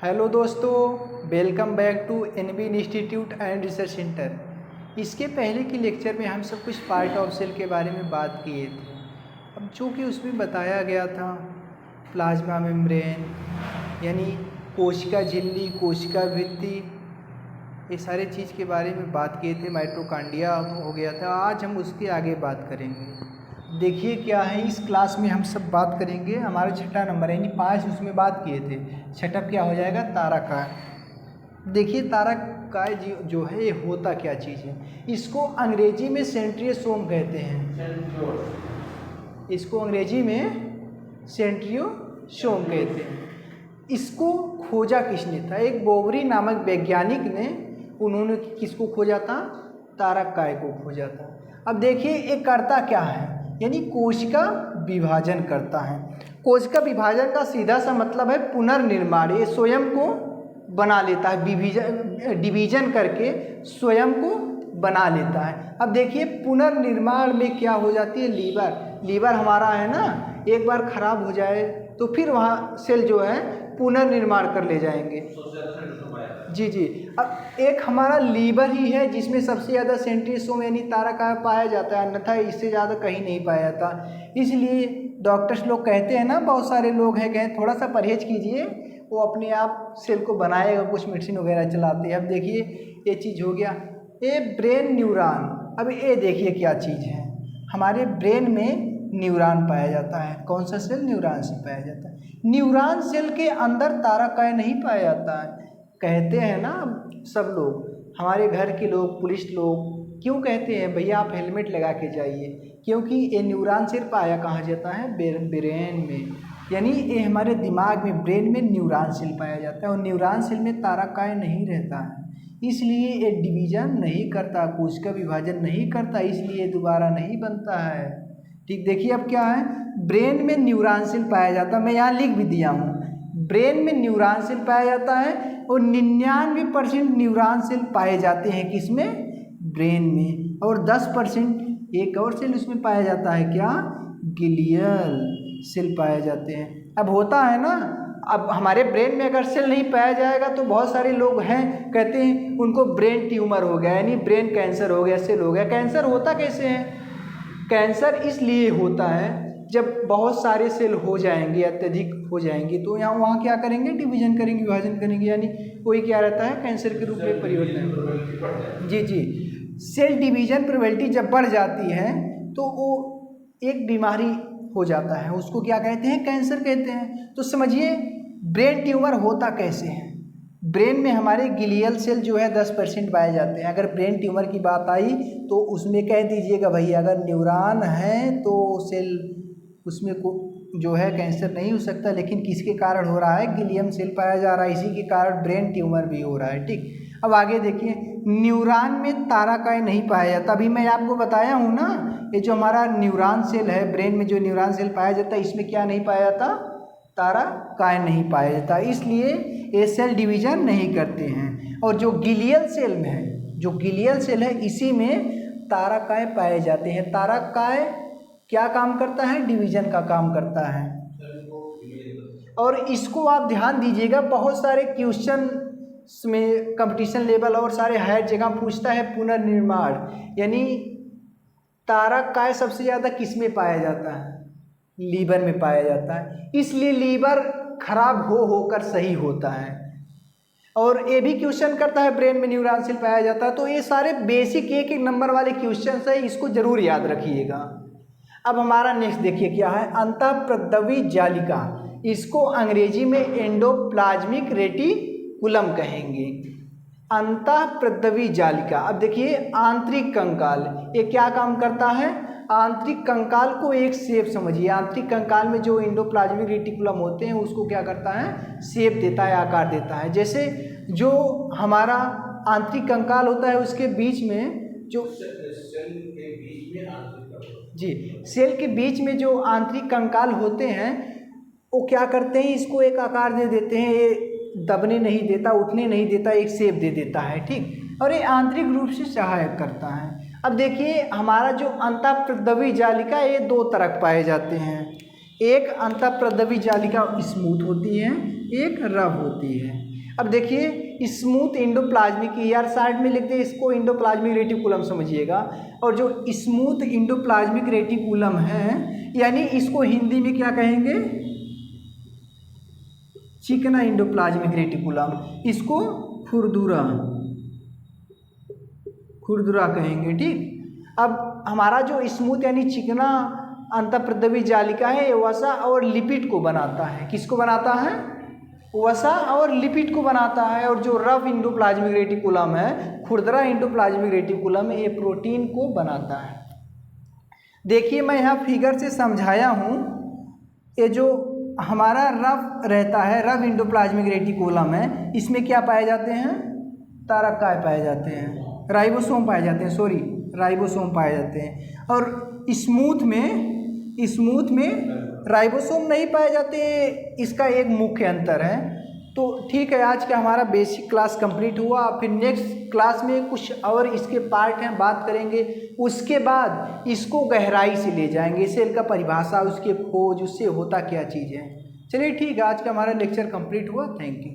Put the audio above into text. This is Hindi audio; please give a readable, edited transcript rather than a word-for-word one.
हेलो दोस्तों, welcome back to NB institute and research centre. इसके पहले की लेक्चर में हम सब कुछ पार्ट ऑफ सेल के बारे में बात किए थे। अब जो कि उसमें बताया गया था प्लाज्मा मेम्ब्रेन यानी कोशिका झिल्ली, कोशिका भित्ति, ये सारे चीज़ के बारे में बात किए थे। माइटोकॉन्ड्रिया हो गया था। आज हम उसके आगे बात करेंगे। देखिए क्या है, इस क्लास में हम सब बात करेंगे। हमारा छठा नंबर यानी 5 उसमें बात किए थे। छठा क्या हो जाएगा? तारकाय। देखिए तारकाय जो है ये होता क्या चीज़ है। इसको अंग्रेजी में सेंट्रियोसोम कहते हैं। इसको अंग्रेजी में सेंट्रियोसोम कहते हैं। इसको खोजा किसने था? एक बोवरी नामक वैज्ञानिक ने, उन्होंने किसको खोजा था? तारकाय को खोजा था। अब देखिए ये करता क्या है, यानी कोशिका विभाजन करता है। कोशिका विभाजन का सीधा सा मतलब है पुनर्निर्माण। ये स्वयं को बना लेता है, डिवीजन करके स्वयं को बना लेता है। अब देखिए पुनर्निर्माण में क्या हो जाती है? लीवर हमारा है ना, एक बार खराब हो जाए तो फिर वहाँ सेल जो है पुनर्निर्माण कर ले जाएंगे। जी। अब एक हमारा लीवर ही है जिसमें सबसे ज़्यादा सेंट्रियोसोम यानी तारकाय पाया जाता है, अन्यथा इससे ज़्यादा कहीं नहीं पाया जाता। इसलिए डॉक्टर्स लोग कहते हैं ना, बहुत सारे लोग हैं कहें थोड़ा सा परहेज कीजिए, वो अपने आप सेल को बनाएगा, कुछ मेडिसिन वगैरह चलाते हैं। अब देखिए ये चीज़ हो गया। ये ब्रेन न्यूरॉन। अब ये देखिए क्या चीज़ है, हमारे ब्रेन में न्यूरॉन पाया जाता है। कौन सा सेल? न्यूरॉन सेल पाया जाता है। न्यूरॉन सेल के अंदर तारकाय नहीं पाया जाता है। कहते हैं ना सब लोग, हमारे घर के लोग, पुलिस लोग क्यों कहते हैं भैया आप हेलमेट लगा के जाइए? क्योंकि ये न्यूरॉन सेल पाया कहाँ जाता है? ब्रेन में, यानी ये हमारे दिमाग में, ब्रेन में न्यूरॉन सेल पाया जाता है। और न्यूरॉन सेल में तारकाय नहीं रहता है, इसलिए ये डिवीजन नहीं करता, कोशिका विभाजन नहीं करता, इसलिए दोबारा नहीं बनता है। ठीक, देखिए अब क्या है, ब्रेन में न्यूरॉन सेल पाया जाता है। मैं यहाँ लिख भी दिया हूँ, ब्रेन में न्यूरॉन सेल पाया जाता है और 99% न्यूरॉन सेल पाए जाते हैं किसमें? ब्रेन में। और 10% एक और सेल उसमें पाया जाता है, क्या? ग्लियल सेल पाए जाते हैं। अब होता है ना, अब हमारे ब्रेन में अगर सेल नहीं पाया जाएगा तो बहुत सारे लोग हैं कहते हैं उनको ब्रेन ट्यूमर हो गया, यानी ब्रेन कैंसर हो गया, सेल हो गया। कैंसर होता कैसे है? कैंसर इसलिए होता है जब बहुत सारे सेल हो जाएंगे, अत्यधिक हो जाएंगे, तो यहाँ वहाँ क्या करेंगे? डिवीजन करेंगे, विभाजन करेंगे, यानी कोई क्या रहता है? कैंसर के रूप में परिवर्तन। जी, सेल डिवीजन प्रोबेबिलिटी जब बढ़ जाती है तो वो एक बीमारी हो जाता है, उसको क्या कहते हैं? कैंसर कहते हैं। तो समझिए ब्रेन ट्यूमर होता कैसे है। ब्रेन में हमारे ग्लियल सेल जो है 10% पाए जाते हैं। अगर ब्रेन ट्यूमर की बात आई तो उसमें कह दीजिएगा भैया अगर न्यूरॉन है तो सेल उसमें को जो है कैंसर नहीं हो सकता, लेकिन किसके कारण हो रहा है? ग्लियम सेल पाया जा रहा है, इसी के कारण ब्रेन ट्यूमर भी हो रहा है। ठीक, अब आगे देखिए, न्यूरॉन में तारकाय नहीं पाया जाता। अभी मैं आपको बताया हूँ ना, ये जो हमारा न्यूरॉन सेल है, ब्रेन में जो न्यूरॉन सेल पाया जाता है, इसमें क्या नहीं पाया जाता? तारकाय नहीं पाया जाता, इसलिए ये सेल डिवीजन नहीं करते हैं। और जो ग्लियल सेल में है, जो ग्लियल सेल है, इसी में तारकाय पाए जाते हैं। तारकाय क्या काम करता है? डिवीजन का काम करता है। और इसको आप ध्यान दीजिएगा, बहुत सारे क्वेश्चन में कंपटीशन लेवल और सारे हायर जगह पूछता है पुनर्निर्माण, यानी तारकाय सबसे ज़्यादा किस में पाया जाता है? लीवर में पाया जाता है, इसलिए लीवर खराब होकर सही होता है। और ये भी क्वेश्चन करता है ब्रेन में न्यूरॉन सेल पाया जाता है। तो ये सारे बेसिक एक नंबर वाले क्वेश्चन है, इसको जरूर याद रखिएगा। अब हमारा नेक्स्ट देखिए क्या है, अंतःप्रद्रवी जालिका। इसको अंग्रेजी में एंडोप्लाज्मिक रेटिकुलम कहेंगे। अंतःप्रद्रवी जालिका। अब देखिए आंतरिक कंकाल, ये क्या काम करता है? आंतरिक कंकाल को एक शेप समझिए। आंतरिक कंकाल में जो एंडोप्लाज्मिक रेटिकुलम होते हैं उसको क्या करता है? शेप देता है, आकार देता है। जैसे जो हमारा आंतरिक कंकाल होता है उसके बीच में जो सेल के बीच में जो आंतरिक कंकाल होते हैं वो क्या करते हैं? इसको एक आकार दे देते हैं, ये दबने नहीं देता, उठने नहीं देता, एक शेप दे देता है। ठीक, और ये आंतरिक रूप से सहायक करता है। अब देखिए हमारा जो अंतःप्रद्रवी जालिका, ये 2 तरह पाए जाते हैं। एक अंतःप्रद्रवी जालिका स्मूथ होती है, एक रफ होती है। अब देखिए स्मूथ इंडोप्लाज्मिक, यार साइड में लिखते हैं इसको इंडोप्लाज्मिक रेटिकुलम समझिएगा। और जो स्मूथ इंडोप्लाज्मिक रेटिकुलम है यानी इसको हिंदी में क्या कहेंगे, चिकना इंडोप्लाज्मिक रेटिकुलम, इसको खुरदुरा खुरदुरा कहेंगे। ठीक, अब हमारा जो स्मूथ यानी चिकना अंतःप्रद्रवी जालिका है ये वसा और लिपिड को बनाता है। किसको बनाता है, वसा और लिपिड को बनाता है। और जो रफ इंडोप्लाज्मिक रेटिकुलम है, खुरदरा इंडोप्लाज्मिक रेटिकुलम, ये प्रोटीन को बनाता है। देखिए मैं यहाँ फिगर से समझाया हूँ, ये जो हमारा रफ रहता है, रफ इंडोप्लाज्मिक रेटिकुलम है, इसमें क्या पाए जाते हैं, तारकाय पाए जाते हैं, राइबोसोम पाए जाते हैं, सॉरी राइबोसोम पाए जाते हैं। और स्मूथ में राइबोसोम नहीं पाए जाते, इसका एक मुख्य अंतर है। तो ठीक है, आज का हमारा बेसिक क्लास कंप्लीट हुआ। फिर नेक्स्ट क्लास में कुछ और इसके पार्ट हैं, बात करेंगे। उसके बाद इसको गहराई से ले जाएंगे, सेल का परिभाषा, उसके खोज, उससे होता क्या चीज़ है। चलिए ठीक है, आज का हमारा लेक्चर कंप्लीट हुआ। Thank you.